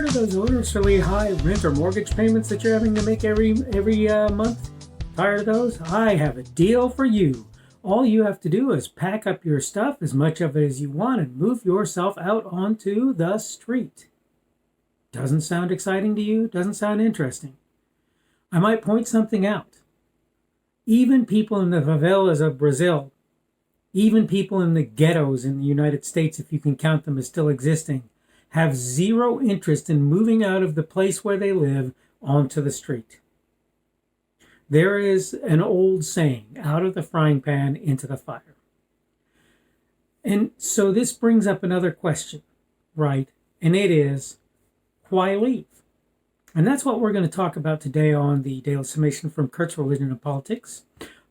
Tired of those odorously high rent or mortgage payments that you're having to make every month? Tired of those? I have a deal for you. All you have to do is pack up your stuff, as much of it as you want, and move yourself out onto the street. Doesn't sound exciting to you? Doesn't sound interesting? I might point something out. Even people in the favelas of Brazil, even people in the ghettos in the United States, if you can count them as still existing, have zero interest in moving out of the place where they live onto the street. There is an old saying, out of the frying pan into the fire. And so this brings up another question, right? And it is, why leave? And that's what we're going to talk about today on the Daily Summation from Kurt's Religion and Politics.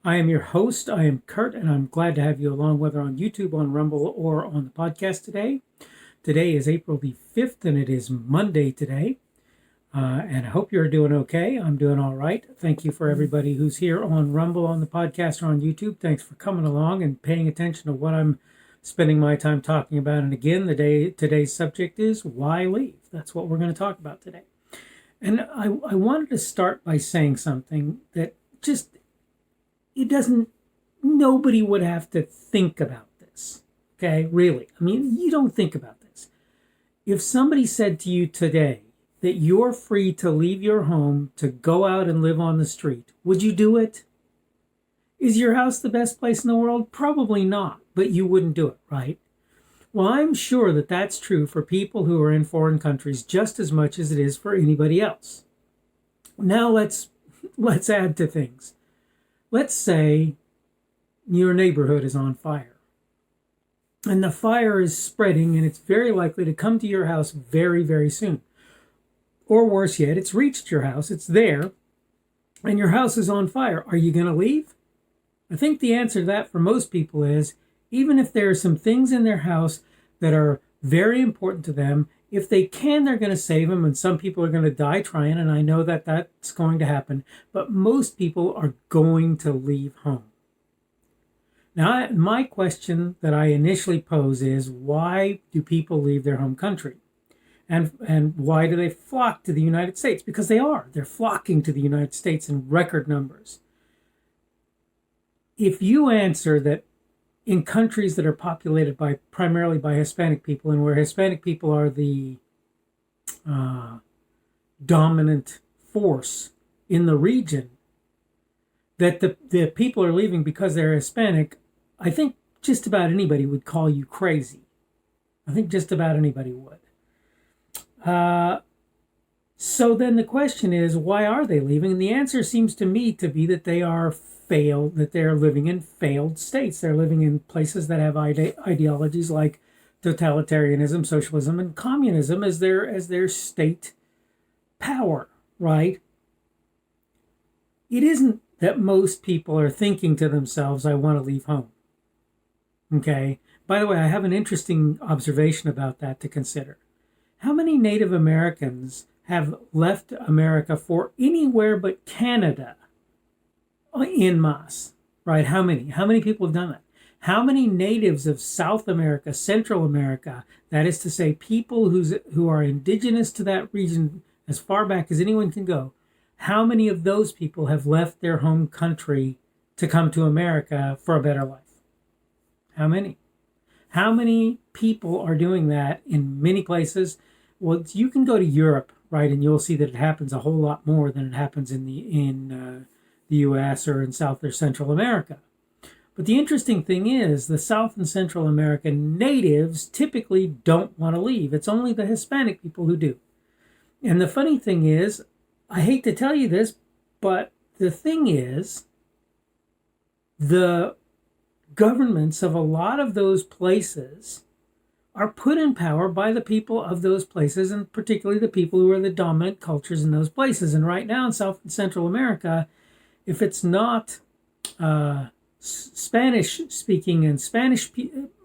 I am your host. I am Kurt, and I'm glad to have you along, whether on YouTube, on Rumble, or on the podcast today. Today is April the 5th, and it is Monday today. And I hope you're doing okay. I'm doing all right. Thank you for everybody who's here on Rumble, on the podcast, or on YouTube. Thanks for coming along and paying attention to what I'm spending my time talking about. And again, today's subject is why leave? That's what we're going to talk about today. And I wanted to start by saying something that nobody would have to think about this. Okay, really. I mean, you don't think about this. If somebody said to you today that you're free to leave your home to go out and live on the street, would you do it? Is your house the best place in the world? Probably not, but you wouldn't do it, right? Well, I'm sure that that's true for people who are in foreign countries just as much as it is for anybody else. Now let's add to things. Let's say your neighborhood is on fire. And the fire is spreading, and it's very likely to come to your house very, very soon. Or worse yet, it's reached your house, it's there, and your house is on fire. Are you going to leave? I think the answer to that for most people is, even if there are some things in their house that are very important to them, if they can, they're going to save them, and some people are going to die trying, and I know that that's going to happen, but most people are going to leave home. Now, my question that I initially pose is, why do people leave their home country? And why do they flock to the United States? Because they're flocking to the United States in record numbers. If you answer that in countries that are populated primarily by Hispanic people, and where Hispanic people are the dominant force in the region, that the people are leaving because they're Hispanic, I think just about anybody would call you crazy. I think just about anybody would. So then the question is, why are they leaving? And the answer seems to me to be that they are that they're living in failed states. They're living in places that have ideologies like totalitarianism, socialism, and communism as their state power, right? It isn't that most people are thinking to themselves, I want to leave home. Okay? By the way, I have an interesting observation about that to consider. How many Native Americans have left America for anywhere but Canada en masse, right? How many? How many people have done that? How many natives of South America, Central America, that is to say people who are indigenous to that region as far back as anyone can go, how many of those people have left their home country to come to America for a better life? How many? How many people are doing that in many places? Well, you can go to Europe, right, and you'll see that it happens a whole lot more than it happens in the U.S. or in South or Central America. But the interesting thing is, the South and Central American natives typically don't want to leave. It's only the Hispanic people who do. And the funny thing is, I hate to tell you this, but the thing is, the governments of a lot of those places are put in power by the people of those places, and particularly the people who are the dominant cultures in those places. And right now in South and Central America, if it's not Spanish-speaking and Spanish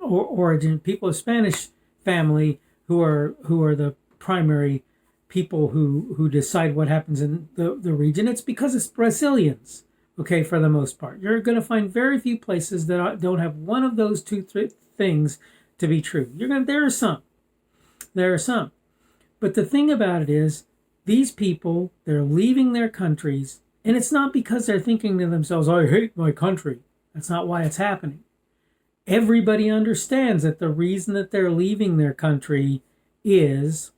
origin, people of Spanish family who are the primary people who decide what happens in the region, it's because it's Brazilians, okay, for the most part. You're going to find very few places that don't have one of those two things to be true. There are some. But the thing about it is, these people, they're leaving their countries, and it's not because they're thinking to themselves, I hate my country. That's not why it's happening. Everybody understands that the reason that they're leaving their country is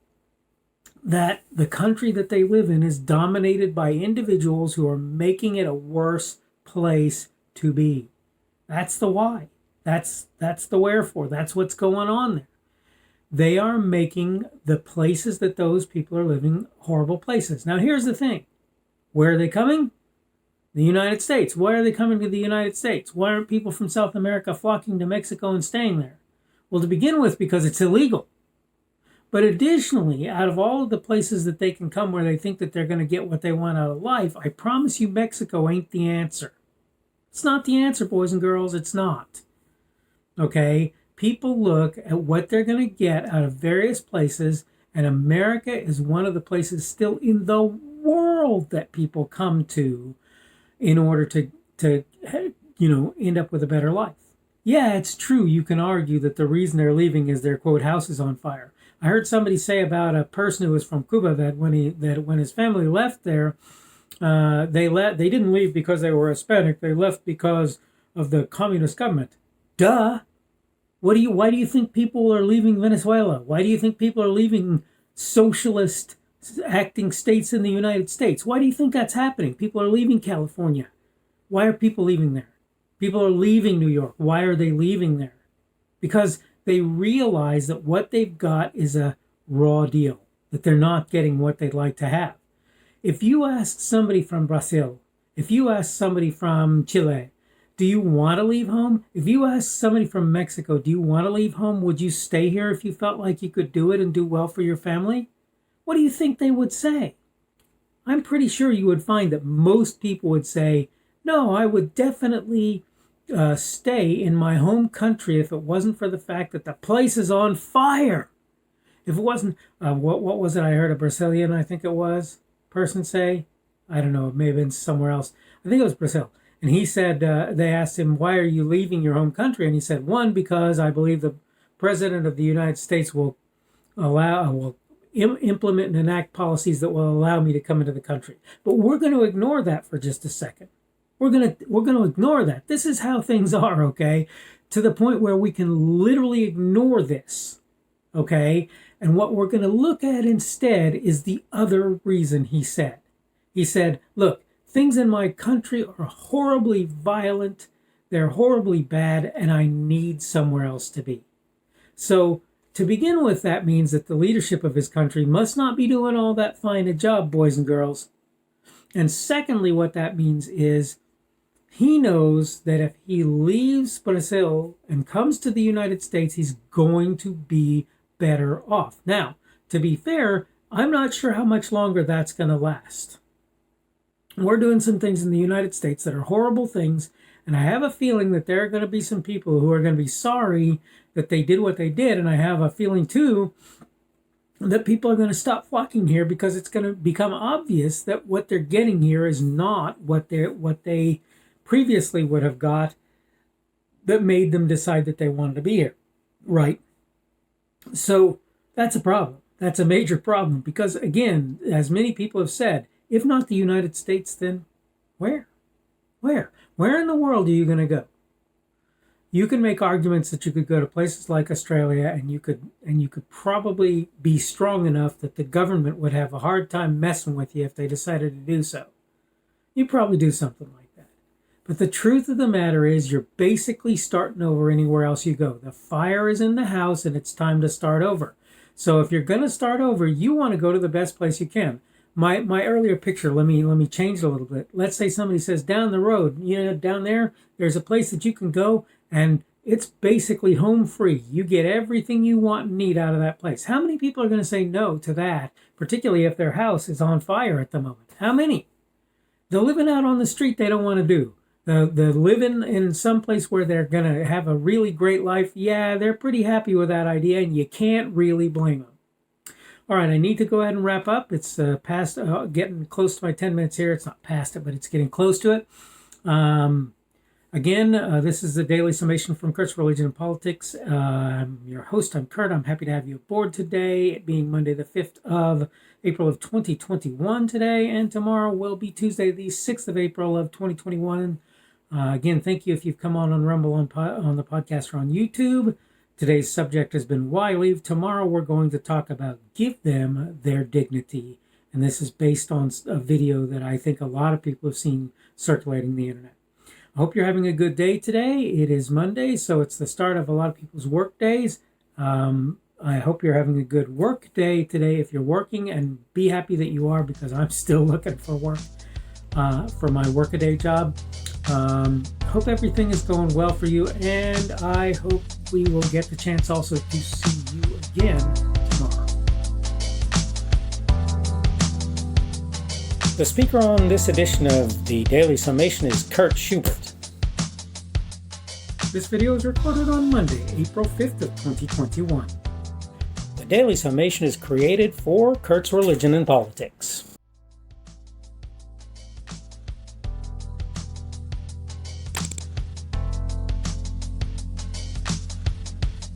that the country that they live in is dominated by individuals who are making it a worse place to be. That's the why. That's the wherefore. That's what's going on there. They are making the places that those people are living horrible places. Now, here's the thing. Where are they coming? The United States. Why are they coming to the United States? Why aren't people from South America flocking to Mexico and staying there? Well, to begin with, because it's illegal. But additionally, out of all of the places that they can come where they think that they're going to get what they want out of life, I promise you Mexico ain't the answer. It's not the answer, boys and girls. It's not. Okay? People look at what they're going to get out of various places, and America is one of the places still in the world that people come to in order to end up with a better life. Yeah, it's true. You can argue that the reason they're leaving is their, quote, house is on fire. I heard somebody say about a person who was from Cuba that when his family left there, they didn't leave because they were Hispanic. They left because of the communist government. Duh. Why do you think people are leaving Venezuela? Why do you think people are leaving socialist acting states in the United States? Why do you think that's happening? People are leaving California. Why are people leaving there? People are leaving New York. Why are they leaving there? Because they realize that what they've got is a raw deal, that they're not getting what they'd like to have. If you ask somebody from Brazil, if you ask somebody from Chile, do you want to leave home? If you ask somebody from Mexico, do you want to leave home? Would you stay here if you felt like you could do it and do well for your family? What do you think they would say? I'm pretty sure you would find that most people would say, no, I would definitely stay in my home country if it wasn't for the fact that the place is on fire. If it wasn't, what was it I heard a Brazilian, I think it was, person say? I don't know, it may have been somewhere else. I think it was Brazil. And he said, they asked him, why are you leaving your home country? And he said, one, because I believe the President of the United States will implement and enact policies that will allow me to come into the country. But we're going to ignore that for just a second. We're going to ignore that. This is how things are, okay? To the point where we can literally ignore this, okay? And what we're going to look at instead is the other reason he said. He said, look, things in my country are horribly violent, they're horribly bad, and I need somewhere else to be. So to begin with, that means that the leadership of his country must not be doing all that fine a job, boys and girls. And secondly, what that means is he knows that if he leaves Brazil and comes to the United States, he's going to be better off. Now, to be fair, I'm not sure how much longer that's going to last. We're doing some things in the United States that are horrible things, and I have a feeling that there are going to be some people who are going to be sorry that they did what they did, and I have a feeling, too, that people are going to stop flocking here because it's going to become obvious that what they're getting here is not what they previously would have got that made them decide that they wanted to be here, right? So that's a problem. That's a major problem because, again, as many people have said, if not the United States, then where? Where in the world are you going to go? You can make arguments that you could go to places like Australia, and you could probably be strong enough that the government would have a hard time messing with you if they decided to do so. You'd probably do something like that. But the truth of the matter is you're basically starting over anywhere else you go. The fire is in the house, and it's time to start over. So if you're going to start over, you want to go to the best place you can. My earlier picture, let me change it a little bit. Let's say somebody says down the road, down there's a place that you can go and it's basically home free. You get everything you want and need out of that place. How many people are going to say no to that, particularly if their house is on fire at the moment? How many? The living out on the street they don't want to do. The living in some place where they're going to have a really great life, yeah, they're pretty happy with that idea, and you can't really blame them. All right, I need to go ahead and wrap up. It's past, getting close to my 10 minutes here. It's not past it, but it's getting close to it. Again, this is the Daily Summation from Kurt's Religion and Politics. I'm your host. I'm Kurt. I'm happy to have you aboard today, it being Monday the 5th of April of 2021 today, and tomorrow will be Tuesday the 6th of April of 2021. Again, thank you if you've come on Rumble on the podcast or on YouTube. Today's subject has been why leave. Tomorrow we're going to talk about give them their dignity. And this is based on a video that I think a lot of people have seen circulating the internet. I hope you're having a good day today. It is Monday, so it's the start of a lot of people's work days. I hope you're having a good work day today if you're working, and be happy that you are, because I'm still looking for work for my workaday job. Hope everything is going well for you, and I hope we will get the chance also to see you again tomorrow. The speaker on this edition of the Daily Summation is Kurt Schubert. This video is recorded on Monday, April 5th of 2021. The Daily Summation is created for Kurt's Religion and Politics.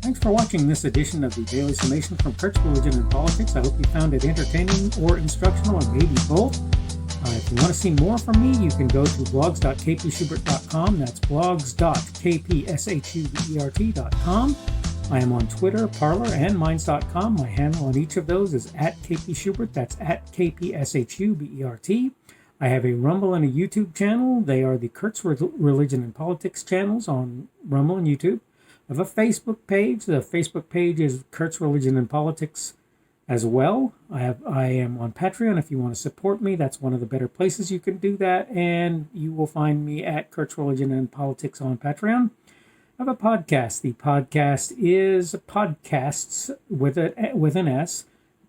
Thanks for watching this edition of the Daily Summation from Kurt's Religion and Politics. I hope you found it entertaining or instructional, or maybe both. If you want to see more from me, you can go to blogs.kpschubert.com. That's blogs.kpschubert.com. I am on Twitter, Parler, and Minds.com. My handle on each of those is @kpschubert. That's @kpschubert. I have a Rumble and a YouTube channel. They are the Kurt's Religion and Politics channels on Rumble and YouTube. I have a Facebook page. The Facebook page is Kurt's Religion and Politics as well. I am on Patreon. If you want to support me, that's one of the better places you can do that. And you will find me at Kurt's Religion and Politics on Patreon. I have a podcast. The podcast is podcasts with an S,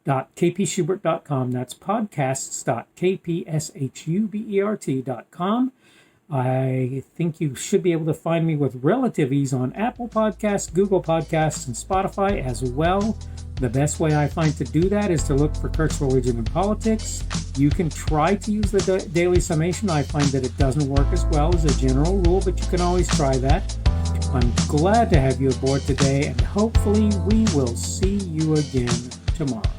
.kpschubert.com. That's podcasts.kpschubert.com. I think you should be able to find me with relative ease on Apple Podcasts, Google Podcasts, and Spotify as well. The best way I find to do that is to look for Kurt's Religion and Politics. You can try to use the Daily Summation. I find that it doesn't work as well as a general rule, but you can always try that. I'm glad to have you aboard today, and hopefully we will see you again tomorrow.